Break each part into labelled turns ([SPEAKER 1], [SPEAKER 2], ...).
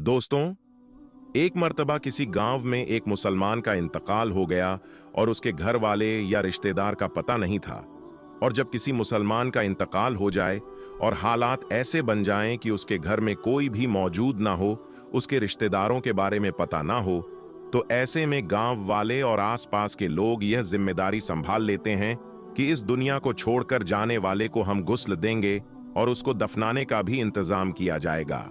[SPEAKER 1] दोस्तों, एक मर्तबा किसी गांव में एक मुसलमान का इंतकाल हो गया और उसके घर वाले या रिश्तेदार का पता नहीं था। और जब किसी मुसलमान का इंतकाल हो जाए और हालात ऐसे बन जाएं कि उसके घर में कोई भी मौजूद ना हो, उसके रिश्तेदारों के बारे में पता ना हो, तो ऐसे में गांव वाले और आसपास के लोग यह जिम्मेदारी संभाल लेते हैं कि इस दुनिया को छोड़कर जाने वाले को हम गुस्ल देंगे और उसको दफनाने का भी इंतजाम किया जाएगा।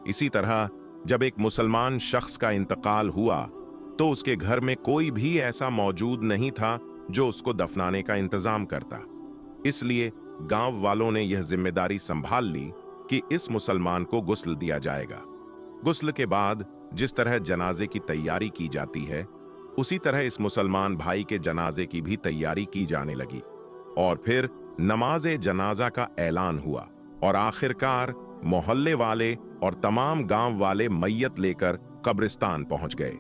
[SPEAKER 1] इसी तरह जब एक मुसलमान शख्स का इंतकाल हुआ तो उसके घर में कोई भी ऐसा मौजूद नहीं था जो उसको दफनाने का इंतजाम करता। इसलिए गांव वालों ने यह जिम्मेदारी संभाल ली कि इस मुसलमान को गुस्ल दिया जाएगा। गुस्ल के बाद जिस तरह जनाजे की तैयारी की जाती है, उसी तरह इस मुसलमान भाई के जनाजे की भी तैयारी की जाने लगी। और फिर नमाज जनाजा का ऐलान हुआ और आखिरकार मोहल्ले वाले और तमाम गांव वाले मैयत लेकर कब्रिस्तान पहुंच गए।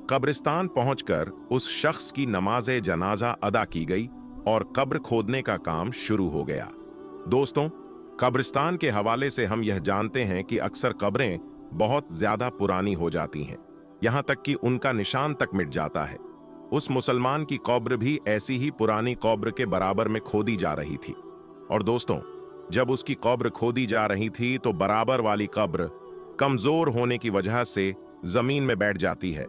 [SPEAKER 1] कब्रिस्तान पहुंचकर उस शख्स की नमाज जनाजा अदा की गई और कब्र खोदने का काम शुरू हो गया। दोस्तों, कब्रिस्तान के हवाले से हम यह जानते हैं कि अक्सर कब्रें बहुत ज्यादा पुरानी हो जाती हैं, यहां तक कि उनका निशान तक मिट जाता है। उस मुसलमान की कब्र भी ऐसी ही पुरानी कब्र के बराबर में खोदी जा रही थी। और दोस्तों, जब उसकी कब्र खोदी जा रही थी तो बराबर वाली कब्र कमजोर होने की वजह से जमीन में बैठ जाती है,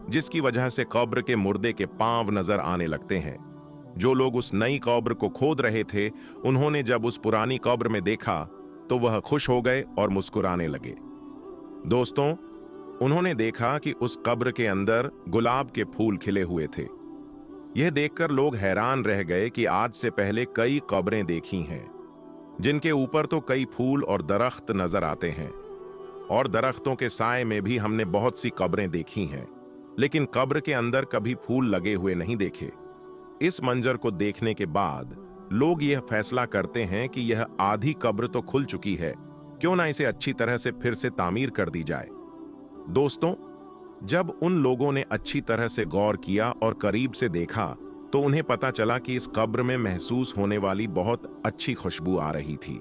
[SPEAKER 1] जिसकी वजह से कब्र के मुर्दे के पांव नजर आने लगते हैं। जो लोग उस नई कब्र को खोद रहे थे, उन्होंने जब उस पुरानी कब्र में देखा तो वह खुश हो गए और मुस्कुराने लगे। दोस्तों, उन्होंने देखा कि उस कब्र के अंदर गुलाब के फूल खिले हुए थे। यह देखकर लोग हैरान रह गए कि आज से पहले कई कब्रें देखी हैं जिनके ऊपर तो कई फूल और दरख्त नजर आते हैं, और दरख्तों के साए में भी हमने बहुत सी कब्रें देखी हैं, लेकिन कब्र के अंदर कभी फूल लगे हुए नहीं देखे। इस मंजर को देखने के बाद लोग यह फैसला करते हैं कि यह आधी कब्र तो खुल चुकी है, क्यों ना इसे अच्छी तरह से फिर से तामीर कर दी जाए। दोस्तों, जब उन लोगों ने अच्छी तरह से गौर किया और करीब से देखा तो उन्हें पता चला कि इस कब्र में महसूस होने वाली बहुत अच्छी खुशबू आ रही थी।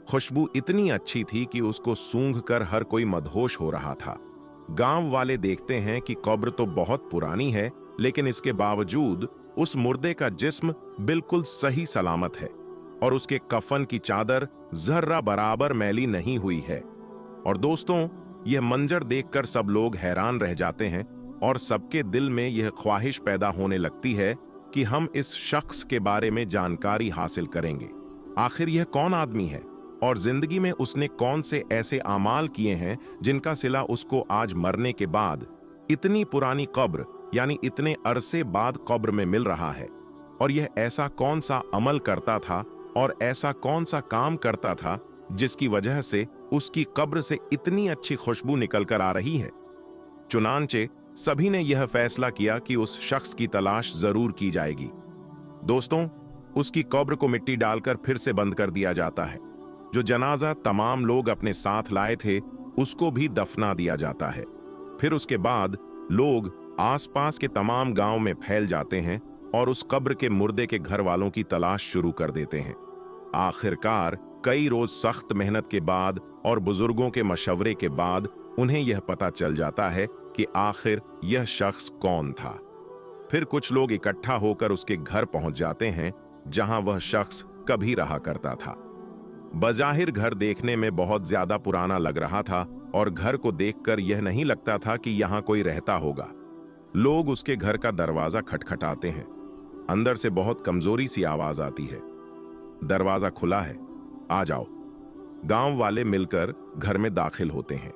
[SPEAKER 1] खुशबू इतनी अच्छी थी कि उसको सूंघकर हर कोई मदहोश हो रहा था। गांव वाले देखते हैं कि कब्र तो बहुत पुरानी है, लेकिन इसके बावजूद उस मुर्दे का जिस्म बिल्कुल सही सलामत है और उसके कफन की चादर जर्रा बराबर मैली नहीं हुई है। और दोस्तों, यह मंजर देखकर सब लोग हैरान रह जाते हैं और सबके दिल में यह ख्वाहिश पैदा होने लगती है कि हम इस शख्स के बारे में जानकारी हासिल करेंगे। आखिर यह कौन आदमी है और जिंदगी में उसने कौन से ऐसे आमाल किए हैं जिनका सिला उसको आज मरने के बाद इतनी पुरानी कब्र यानी इतने अरसे बाद कब्र में मिल रहा है। और यह ऐसा कौन सा अमल करता था और ऐसा कौन सा काम करता था जिसकी वजह से उसकी कब्र से इतनी अच्छी खुशबू निकल कर आ रही है। चुनांचे सभी ने यह फैसला किया कि उस शख्स की तलाश जरूर की जाएगी। दोस्तों, उसकी कब्र को मिट्टी डालकर फिर से बंद कर दिया जाता है। जो जनाजा तमाम लोग अपने साथ लाए थे उसको भी दफना दिया जाता है। फिर उसके बाद लोग आसपास के तमाम गांव में फैल जाते हैं और उस कब्र के मुर्दे के घर वालों की तलाश शुरू कर देते हैं। आखिरकार कई रोज सख्त मेहनत के बाद और बुजुर्गों के मशवरे के बाद उन्हें यह पता चल जाता है कि आखिर यह शख्स कौन था। फिर कुछ लोग इकट्ठा होकर उसके घर पहुंच जाते हैं जहां वह शख्स कभी रहा करता था। बजाहिर घर देखने में बहुत ज्यादा पुराना लग रहा था और घर को देखकर यह नहीं लगता था कि यहां कोई रहता होगा। लोग उसके घर का दरवाजा खटखटाते हैं। अंदर से बहुत कमजोरी सी आवाज आती है, दरवाजा खुला है, आ जाओ। गांव वाले मिलकर घर में दाखिल होते हैं।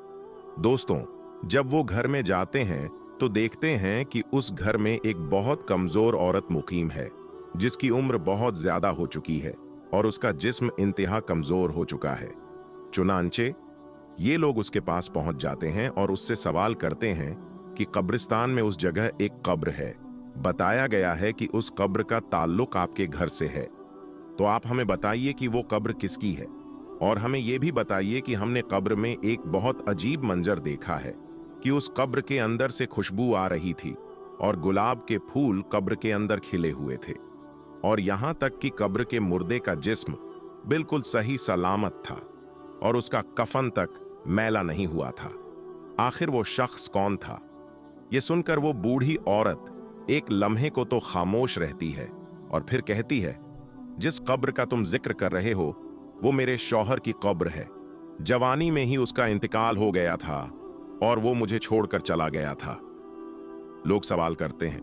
[SPEAKER 1] दोस्तों, जब वो घर में जाते हैं तो देखते हैं कि उस घर में एक बहुत कमजोर औरत मुकीम है जिसकी उम्र बहुत ज्यादा हो चुकी है और उसका जिस्म इंतहा कमजोर हो चुका है। चुनांचे ये लोग उसके पास पहुंच जाते हैं और उससे सवाल करते हैं कि कब्रिस्तान में उस जगह एक कब्र है। बताया गया है कि उस कब्र का ताल्लुक आपके घर से है, तो आप हमें बताइए कि वो कब्र किसकी है। और हमें यह भी बताइए कि हमने कब्र में एक बहुत अजीब मंजर देखा है कि उस कब्र के अंदर से खुशबू आ रही थी और गुलाब के फूल कब्र के अंदर खिले हुए थे, और यहां तक कि कब्र के मुर्दे का जिस्म बिल्कुल सही सलामत था और उसका कफन तक मैला नहीं हुआ था। आखिर वो शख्स कौन था? ये सुनकर वो बूढ़ी औरत एक लम्हे को तो खामोश रहती है और फिर कहती है, जिस कब्र का तुम जिक्र कर रहे हो वो मेरे शौहर की कब्र है। जवानी में ही उसका इंतकाल हो गया था और वो मुझे छोड़कर चला गया था। लोग सवाल करते हैं,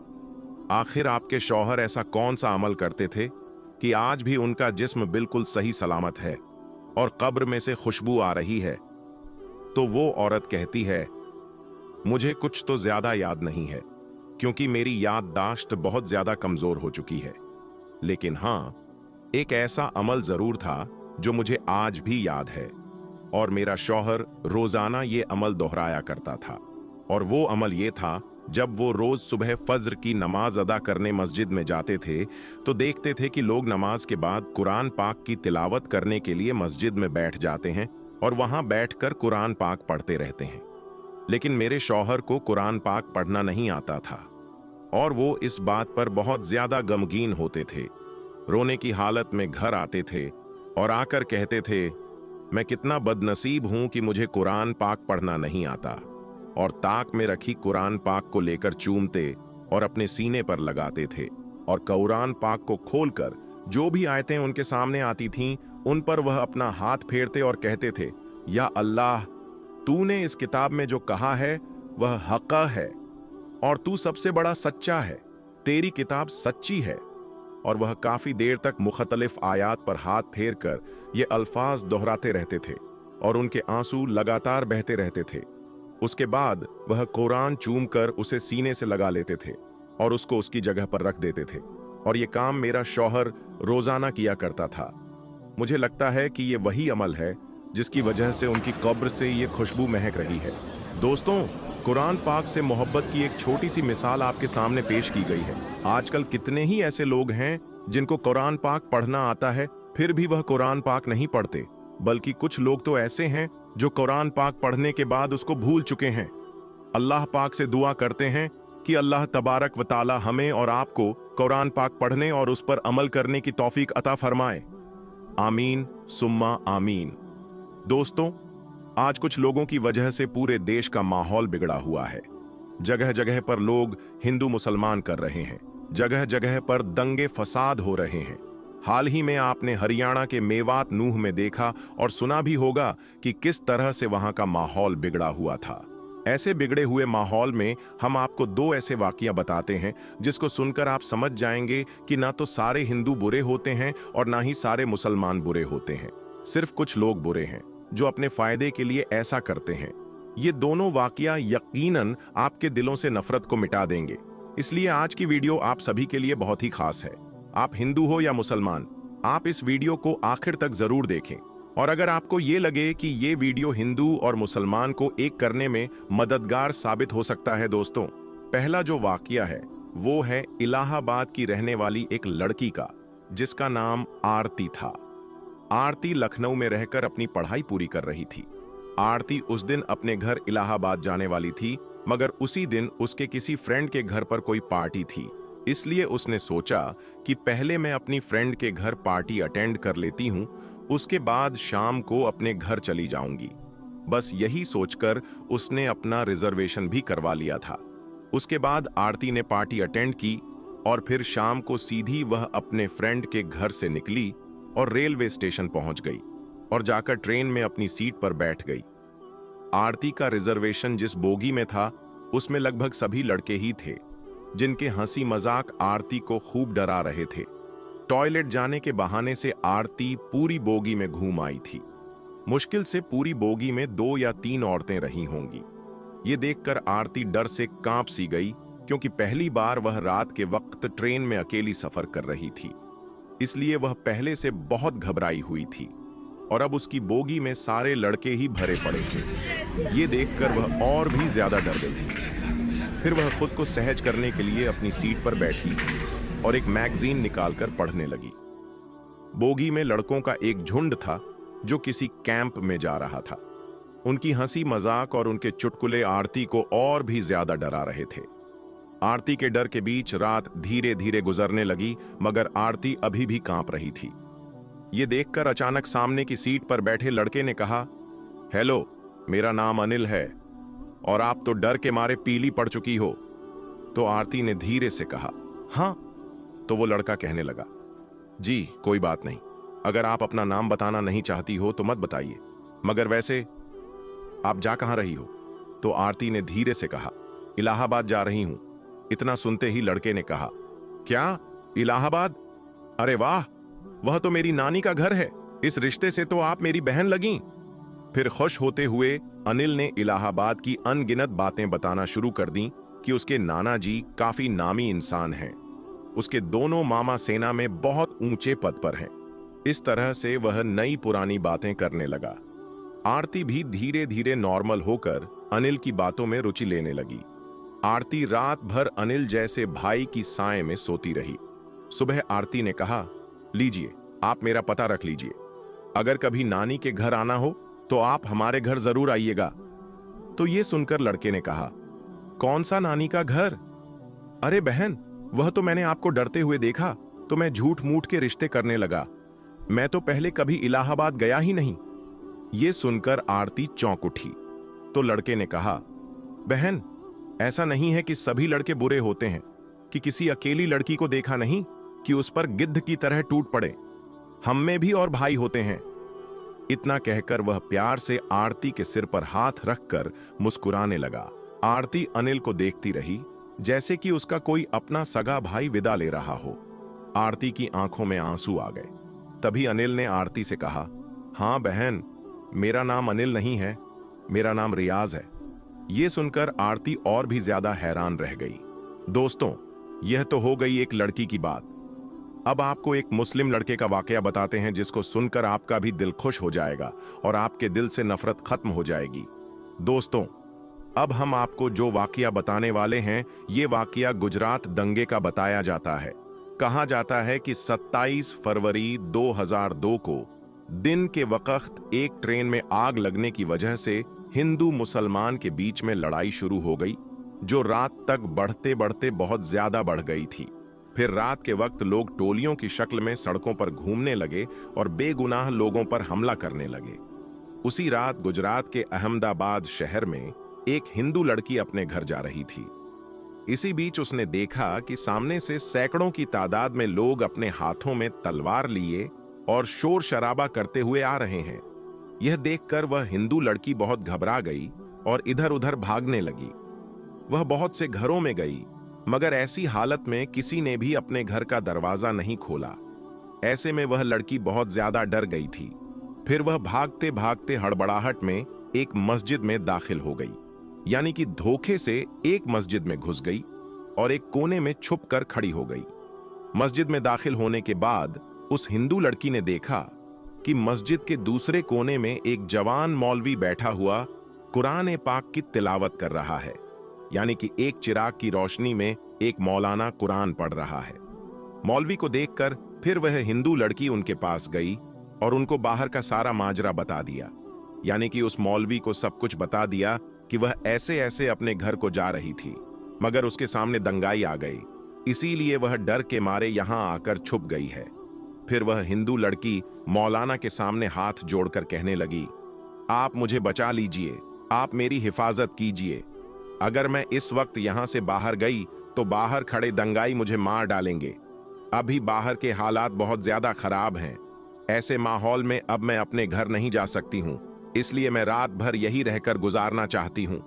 [SPEAKER 1] आखिर आपके शौहर ऐसा कौन सा अमल करते थे कि आज भी उनका जिस्म बिल्कुल सही सलामत है और कब्र में से खुशबू आ रही है? तो वो औरत कहती है, मुझे कुछ तो ज्यादा याद नहीं है क्योंकि मेरी याददाश्त बहुत ज्यादा कमजोर हो चुकी है, लेकिन हाँ, एक ऐसा अमल जरूर था जो मुझे आज भी याद है और मेरा शौहर रोजाना ये अमल दोहराया करता था। और वो अमल ये था, जब वो रोज सुबह फज्र की नमाज अदा करने मस्जिद में जाते थे तो देखते थे कि लोग नमाज के बाद कुरान पाक की तिलावत करने के लिए मस्जिद में बैठ जाते हैं और वहां बैठकर कुरान पाक पढ़ते रहते हैं। लेकिन मेरे शौहर को कुरान पाक पढ़ना नहीं आता था और वो इस बात पर बहुत ज्यादा गमगीन होते थे। रोने की हालत में घर आते थे और आकर कहते थे, मैं कितना बदनसीब हूं कि मुझे कुरान पाक पढ़ना नहीं आता, और ताक में रखी कुरान पाक को लेकर चूमते और अपने सीने पर लगाते थे और कुरान पाक को खोलकर जो भी आयतें उनके सामने आती थीं उन पर वह अपना हाथ फेरते और कहते थे, या अल्लाह, तूने इस किताब में जो कहा है वह हक़ है और तू सबसे बड़ा सच्चा है, तेरी किताब सच्ची है। और वह काफी देर तक मुख्तलिफ आयात पर हाथ फेर कर ये अल्फाज दोहराते रहते थे और उनके आंसू लगातार बहते रहते थे। उसके बाद वह कुरान चूम कर उसे सीने से लगा लेते थे और उसको उसकी जगह पर रख देते थे, और ये काम मेरा शौहर रोजाना किया करता था। मुझे लगता है कि ये वही अमल है जिसकी वजह से उनकी कब्र से ये खुशबू महक रही है। दोस्तों, कुरान पाक से मोहब्बत की एक छोटी सी मिसाल आपके सामने पेश की गई है। आजकल कितने ही ऐसे लोग हैं जिनको कुरान पाक पढ़ना आता है फिर भी वह कुरान पाक नहीं पढ़ते, बल्कि कुछ लोग तो ऐसे हैं जो कुरान पाक पढ़ने के बाद उसको भूल चुके हैं। अल्लाह पाक से दुआ करते हैं कि अल्लाह तबारक व ताला हमें और आपको कुरान पाक पढ़ने और उस पर अमल करने की तौफीक अता फरमाए। आमीन सुम्मा आमीन। दोस्तों, आज कुछ लोगों की वजह से पूरे देश का माहौल बिगड़ा हुआ है। जगह जगह पर लोग हिंदू मुसलमान कर रहे हैं, जगह जगह पर दंगे फसाद हो रहे हैं। हाल ही में आपने हरियाणा के मेवात नूह में देखा और सुना भी होगा कि किस तरह से वहां का माहौल बिगड़ा हुआ था। ऐसे बिगड़े हुए माहौल में हम आपको दो ऐसे वाकया बताते हैं जिसको सुनकर आप समझ जाएंगे कि ना तो सारे हिंदू बुरे होते हैं और ना ही सारे मुसलमान बुरे होते हैं। सिर्फ कुछ लोग बुरे हैं जो अपने फायदे के लिए ऐसा करते हैं। ये दोनों वाकया यकीनन आपके दिलों से नफरत को मिटा देंगे। इसलिए आज की वीडियो आप सभी के लिए बहुत ही खास है। आप हिंदू हो या मुसलमान, आप इस वीडियो को आखिर तक जरूर देखें। और अगर आपको ये लगे कि ये वीडियो हिंदू और मुसलमान को एक करने में मददगार साबित हो सकता है, दोस्तों, पहला जो वाकया है वो है इलाहाबाद की रहने वाली एक लड़की का, जिसका नाम आरती था। आरती लखनऊ में रहकर अपनी पढ़ाई पूरी कर रही थी। आरती उस दिन अपने घर इलाहाबाद जाने वाली थी, मगर उसी दिन उसके किसी फ्रेंड के घर पर कोई पार्टी थी, इसलिए उसने सोचा कि पहले मैं अपनी फ्रेंड के घर पार्टी अटेंड कर लेती हूं, उसके बाद शाम को अपने घर चली जाऊंगी। बस यही सोचकर उसने अपना रिजर्वेशन भी करवा लिया था। उसके बाद आरती ने पार्टी अटेंड की और फिर शाम को सीधी वह अपने फ्रेंड के घर से निकली और रेलवे स्टेशन पहुंच गई और जाकर ट्रेन में अपनी सीट पर बैठ गई। आरती का रिजर्वेशन जिस बोगी में था उसमें लगभग सभी लड़के ही थे, जिनके हंसी मजाक आरती को खूब डरा रहे थे। टॉयलेट जाने के बहाने से आरती पूरी बोगी में घूम आई थी। मुश्किल से पूरी बोगी में 2 या 3 औरतें रही होंगी। ये देखकर आरती डर से कांप सी गई, क्योंकि पहली बार वह रात के वक्त ट्रेन में अकेली सफर कर रही थी, इसलिए वह पहले से बहुत घबराई हुई थी और अब उसकी बोगी में सारे लड़के ही भरे पड़े थे। ये देखकर वह और भी ज्यादा डर गई थी। फिर वह खुद को सहज करने के लिए अपनी सीट पर बैठी और एक मैगजीन निकालकर पढ़ने लगी। बोगी में लड़कों का एक झुंड था जो किसी कैंप में जा रहा था। उनकी हंसी मजाक और उनके चुटकुले आरती को और भी ज्यादा डरा रहे थे। आरती के डर के बीच रात धीरे धीरे गुजरने लगी, मगर आरती अभी भी कांप रही थी। ये देखकर अचानक सामने की सीट पर बैठे लड़के ने कहा, हेलो, मेरा नाम अनिल है और आप तो डर के मारे पीली पड़ चुकी हो। तो आरती ने धीरे से कहा, हाँ। तो वो लड़का कहने लगा, जी कोई बात नहीं, अगर आप अपना नाम बताना नहीं चाहती हो तो मत बताइए, मगर वैसे आप जा कहां रही हो? तो आरती ने धीरे से कहा, इलाहाबाद जा रही हूं। इतना सुनते ही लड़के ने कहा, क्या इलाहाबाद? अरे वाह, वह तो मेरी नानी का घर है, इस रिश्ते से तो आप मेरी बहन लगीं। फिर खुश होते हुए अनिल ने इलाहाबाद की अनगिनत बातें बताना शुरू कर दी कि उसके नाना जी काफी नामी इंसान हैं, उसके दोनों मामा सेना में बहुत ऊंचे पद पर हैं। इस तरह से वह नई पुरानी बातें करने लगा। आरती भी धीरे धीरे नॉर्मल होकर अनिल की बातों में रुचि लेने लगी। आरती रात भर अनिल जैसे भाई की साए में सोती रही। सुबह आरती ने कहा, लीजिए आप मेरा पता रख लीजिए, अगर कभी नानी के घर आना हो तो आप हमारे घर जरूर आइएगा। तो ये सुनकर लड़के ने कहा, कौन सा नानी का घर? अरे बहन, वह तो मैंने आपको डरते हुए देखा तो मैं झूठ मूठ के रिश्ते करने लगा, मैं तो पहले कभी इलाहाबाद गया ही नहीं। ये सुनकर आरती चौंक उठी। तो लड़के ने कहा, बहन ऐसा नहीं है कि सभी लड़के बुरे होते हैं, कि किसी अकेली लड़की को देखा नहीं कि उस पर गिद्ध की तरह टूट पड़े, हम में भी और भाई होते हैं। इतना कहकर वह प्यार से आरती के सिर पर हाथ रखकर मुस्कुराने लगा। आरती अनिल को देखती रही जैसे कि उसका कोई अपना सगा भाई विदा ले रहा हो। आरती की आंखों में आंसू आ गए। तभी अनिल ने आरती से कहा, हाँ बहन, मेरा नाम अनिल नहीं है, मेरा नाम रियाज है। यह सुनकर आरती और भी ज्यादा हैरान रह गई। दोस्तों, यह तो हो गई एक लड़की की बात। अब आपको एक मुस्लिम लड़के का वाकया बताते हैं जिसको सुनकर आपका भी दिल खुश हो जाएगा और आपके दिल से नफरत खत्म हो जाएगी। दोस्तों, अब हम आपको जो वाकया बताने वाले हैं, ये वाकया गुजरात दंगे का बताया जाता है। कहा जाता है कि 27 फरवरी 2002 को दिन के वक्त एक ट्रेन में आग लगने की वजह से हिंदू मुसलमान के बीच में लड़ाई शुरू हो गई, जो रात तक बढ़ते बढ़ते बहुत ज्यादा बढ़ गई थी। फिर रात के वक्त लोग टोलियों की शक्ल में सड़कों पर घूमने लगे और बेगुनाह लोगों पर हमला करने लगे। उसी रात गुजरात के अहमदाबाद शहर में एक हिंदू लड़की अपने घर जा रही थी। इसी बीच उसने देखा कि सामने से सैकड़ों की तादाद में लोग अपने हाथों में तलवार लिए और शोर शराबा करते हुए आ रहे हैं। यह देखकर वह हिंदू लड़की बहुत घबरा गई और इधर उधर भागने लगी। वह बहुत से घरों में गई, मगर ऐसी हालत में किसी ने भी अपने घर का दरवाजा नहीं खोला। ऐसे में वह लड़की बहुत ज्यादा डर गई थी। फिर वह भागते भागते हड़बड़ाहट में एक मस्जिद में दाखिल हो गई, यानी कि धोखे से एक मस्जिद में घुस गई और एक कोने में छुप कर खड़ी हो गई। मस्जिद में दाखिल होने के बाद उस हिंदू लड़की ने देखा कि मस्जिद के दूसरे कोने में एक जवान मौलवी बैठा हुआ कुरान पाक की तिलावत कर रहा है, यानी कि एक चिराग की रोशनी में एक मौलाना कुरान पढ़ रहा है। मौलवी को देखकर फिर वह हिंदू लड़की उनके पास गई और उनको बाहर का सारा माजरा बता दिया, यानी कि उस मौलवी को सब कुछ बता दिया कि वह ऐसे ऐसे अपने घर को जा रही थी, मगर उसके सामने दंगाई आ गई, इसीलिए वह डर के मारे यहां आकर छुप गई है। फिर वह हिंदू लड़की मौलाना के सामने हाथ जोड़कर कहने लगी, आप मुझे बचा लीजिए, आप मेरी हिफाजत कीजिए। अगर मैं इस वक्त यहां से बाहर गई तो बाहर खड़े दंगाई मुझे मार डालेंगे। अभी बाहर के हालात बहुत ज्यादा खराब हैं। ऐसे माहौल में अब मैं अपने घर नहीं जा सकती हूं, इसलिए मैं रात भर यही रहकर गुजारना चाहती हूं।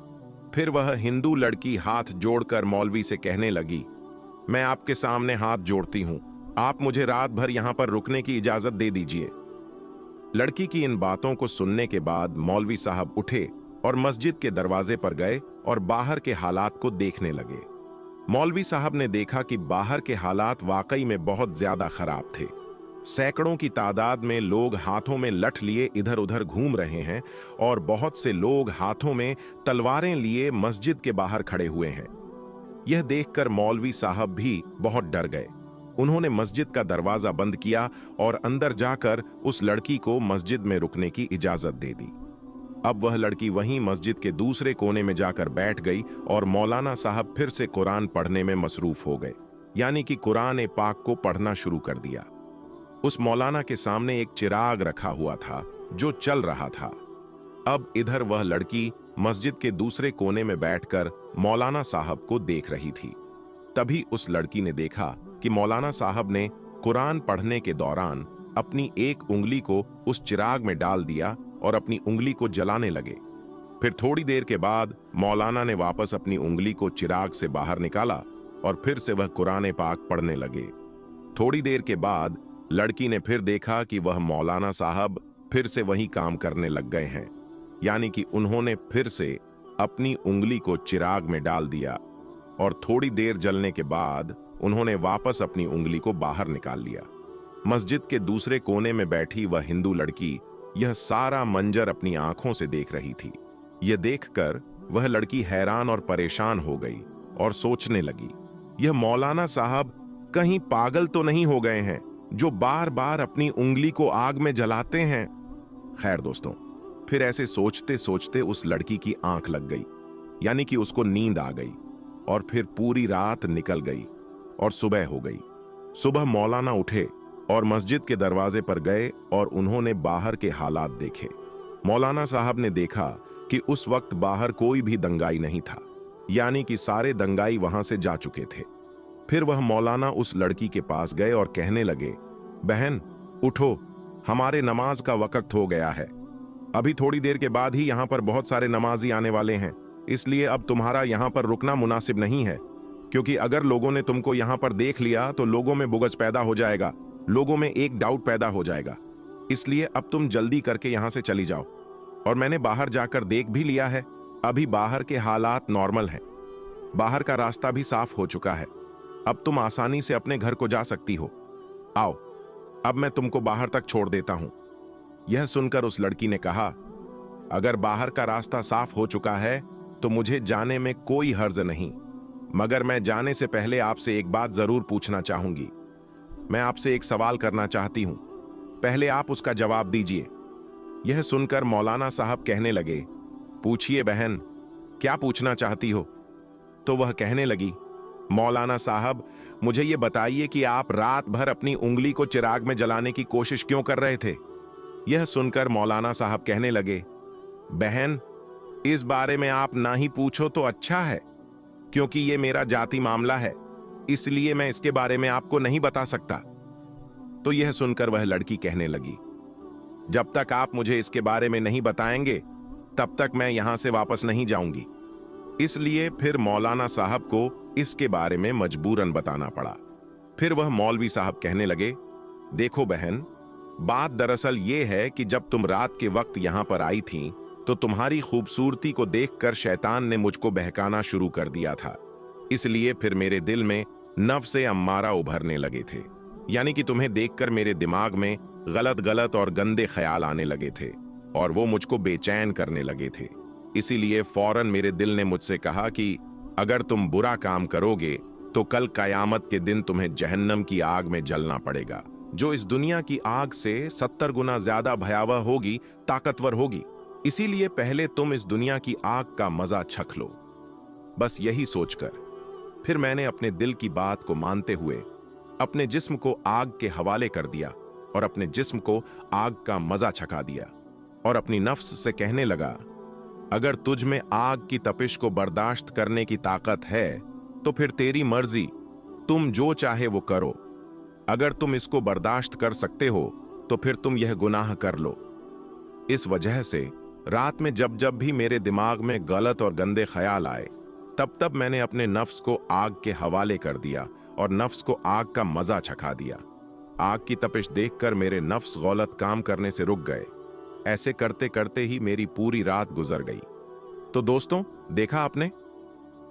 [SPEAKER 1] फिर वह हिंदू लड़की हाथ जोड़कर मौलवी से कहने लगी, मैं आपके सामने हाथ जोड़ती हूं, आप मुझे रात भर यहां पर रुकने की इजाजत दे दीजिए। लड़की की इन बातों को सुनने के बाद मौलवी साहब उठे और मस्जिद के दरवाजे पर गए और बाहर के हालात को देखने लगे। मौलवी साहब ने देखा कि बाहर के हालात वाकई में बहुत ज्यादा खराब थे। सैकड़ों की तादाद में लोग हाथों में लठ लिए इधर उधर घूम रहे हैं और बहुत से लोग हाथों में तलवारें लिए मस्जिद के बाहर खड़े हुए हैं। यह देखकर मौलवी साहब भी बहुत डर गए। उन्होंने मस्जिद का दरवाजा बंद किया और अंदर जाकर उस लड़की को मस्जिद में रुकने की इजाजत दे दी। अब वह लड़की वहीं मस्जिद के दूसरे कोने में जाकर बैठ गई और मौलाना साहब फिर से कुरान पढ़ने में मसरूफ हो गए, यानी कि कुरान पाक को पढ़ना शुरू कर दिया। उस मौलाना के सामने एक चिराग रखा हुआ था जो चल रहा था। अब इधर वह लड़की मस्जिद के दूसरे कोने में बैठकर मौलाना साहब को देख रही थी। तभी उस लड़की ने देखा कि मौलाना साहब ने कुरान पढ़ने के दौरान अपनी एक उंगली को उस चिराग में डाल दिया और अपनी उंगली को जलाने लगे। फिर थोड़ी देर के बाद मौलाना ने वापस अपनी उंगली को चिराग से बाहर निकाला और फिर से वह कुरान पाक पढ़ने लगे। थोड़ी देर के बाद लड़की ने फिर देखा कि वह मौलाना साहब फिर से वही काम करने लग गए हैं, यानी कि उन्होंने फिर से अपनी उंगली को चिराग में डाल दिया और थोड़ी देर जलने के बाद उन्होंने वापस अपनी उंगली को बाहर निकाल लिया। मस्जिद के दूसरे कोने में बैठी वह हिंदू लड़की यह सारा मंजर अपनी आंखों से देख रही थी। यह देखकर वह लड़की हैरान और परेशान हो गई और सोचने लगी, यह मौलाना साहब कहीं पागल तो नहीं हो गए हैं जो बार बार अपनी उंगली को आग में जलाते हैं। खैर दोस्तों, फिर ऐसे सोचते सोचते उस लड़की की आंख लग गई, यानी कि उसको नींद आ गई और फिर पूरी रात निकल गई और सुबह हो गई। सुबह मौलाना उठे और मस्जिद के दरवाजे पर गए और उन्होंने बाहर के हालात देखे। मौलाना साहब ने देखा कि उस वक्त बाहर कोई भी दंगाई नहीं था, यानी कि सारे दंगाई वहां से जा चुके थे। फिर वह मौलाना उस लड़की के पास गए और कहने लगे, बहन उठो, हमारे नमाज का वक्त हो गया है। अभी थोड़ी देर के बाद ही यहाँ पर बहुत सारे नमाजी आने वाले हैं, इसलिए अब तुम्हारा यहाँ पर रुकना मुनासिब नहीं है, क्योंकि अगर लोगों ने तुमको यहाँ पर देख लिया तो लोगों में बुग़्ज़ पैदा हो जाएगा, लोगों में एक डाउट पैदा हो जाएगा। इसलिए अब तुम जल्दी करके यहाँ से चली जाओ। और मैंने बाहर जाकर देख भी लिया है, अभी बाहर के हालात नॉर्मल हैं, बाहर का रास्ता भी साफ हो चुका है, अब तुम आसानी से अपने घर को जा सकती हो। आओ, अब मैं तुमको बाहर तक छोड़ देता हूं। यह सुनकर उस लड़की ने कहा, अगर बाहर का रास्ता साफ हो चुका है तो मुझे जाने में कोई हर्ज नहीं, मगर मैं जाने से पहले आपसे एक बात जरूर पूछना चाहूंगी। मैं आपसे एक सवाल करना चाहती हूं, पहले आप उसका जवाब दीजिए। यह सुनकर मौलाना साहब कहने लगे, पूछिए बहन, क्या पूछना चाहती हो? तो वह कहने लगी, मौलाना साहब मुझे यह बताइए कि आप रात भर अपनी उंगली को चिराग में जलाने की कोशिश क्यों कर रहे थे? यह सुनकर मौलाना साहब कहने लगे, बहन इस बारे में आप ना ही पूछो तो अच्छा है, क्योंकि यह मेरा जाति मामला है, इसलिए मैं इसके बारे में आपको नहीं बता सकता। तो यह सुनकर वह लड़की कहने लगी, जब तक आप मुझे इसके बारे में नहीं बताएंगे तब तक मैं यहां से वापस नहीं जाऊंगी। इसलिए फिर मौलाना साहब को इसके बारे में मजबूरन बताना पड़ा। फिर वह मौलवी साहब कहने लगे, देखो बहन, बात दरअसल ये है कि जब तुम रात के वक्त यहां पर आई थी तो तुम्हारी खूबसूरती को देखकर शैतान ने मुझको बहकाना शुरू कर दिया था, इसलिए फिर मेरे दिल में नफ्स अम्मारा उभरने लगे थे, यानी कि तुम्हें देखकर मेरे दिमाग में गलत गलत और गंदे ख्याल आने लगे थे और वो मुझको बेचैन करने लगे थे। इसीलिए फौरन मेरे दिल ने मुझसे कहा कि अगर तुम बुरा काम करोगे तो कल कयामत के दिन तुम्हें जहन्नम की आग में जलना पड़ेगा, जो इस दुनिया की आग से 70 गुना ज्यादा भयावह होगी, ताकतवर होगी। इसीलिए पहले तुम इस दुनिया की आग का मजा चख लो। बस यही सोचकर फिर मैंने अपने दिल की बात को मानते हुए अपने जिस्म को आग के हवाले कर दिया और अपने जिस्म को आग का मजा चखा दिया और अपनी नफ्स से कहने लगा, अगर तुझ में आग की तपिश को बर्दाश्त करने की ताकत है तो फिर तेरी मर्जी, तुम जो चाहे वो करो। अगर तुम इसको बर्दाश्त कर सकते हो तो फिर तुम यह गुनाह कर लो। इस वजह से रात में जब जब भी मेरे दिमाग में गलत और गंदे ख्याल आए तब तब मैंने अपने नफ्स को आग के हवाले कर दिया और नफ्स को आग का मजा चखा दिया। आग की तपिश देखकर मेरे नफ्स गलत काम करने से रुक गए। ऐसे करते करते ही मेरी पूरी रात गुजर गई। तो दोस्तों, देखा आपने,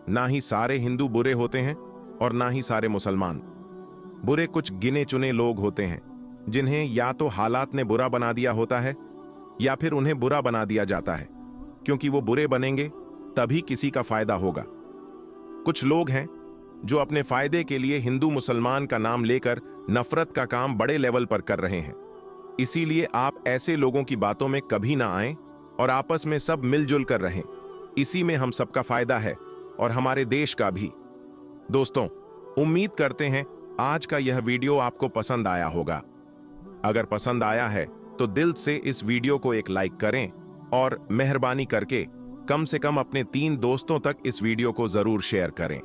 [SPEAKER 1] ना ही सारे हिंदू बुरे होते हैं और ना ही सारे मुसलमान बुरे। कुछ गिने चुने लोग होते हैं जिन्हें या तो हालात ने बुरा बना दिया होता है या फिर उन्हें बुरा बना दिया जाता है, क्योंकि वो बुरे बनेंगे तभी किसी का फायदा होगा। कुछ लोग हैं जो अपने फायदे के लिए हिंदू मुसलमान का नाम लेकर नफरत का काम बड़े लेवल पर कर रहे हैं। इसीलिए आप ऐसे लोगों की बातों में कभी ना आएं और आपस में सब मिलजुल कर रहें। इसी में हम सबका फायदा है और हमारे देश का भी। दोस्तों, उम्मीद करते हैं आज का यह वीडियो आपको पसंद आया होगा। अगर पसंद आया है तो दिल से इस वीडियो को एक लाइक करें और मेहरबानी करके कम से कम अपने 3 दोस्तों तक इस वीडियो को जरूर शेयर करें।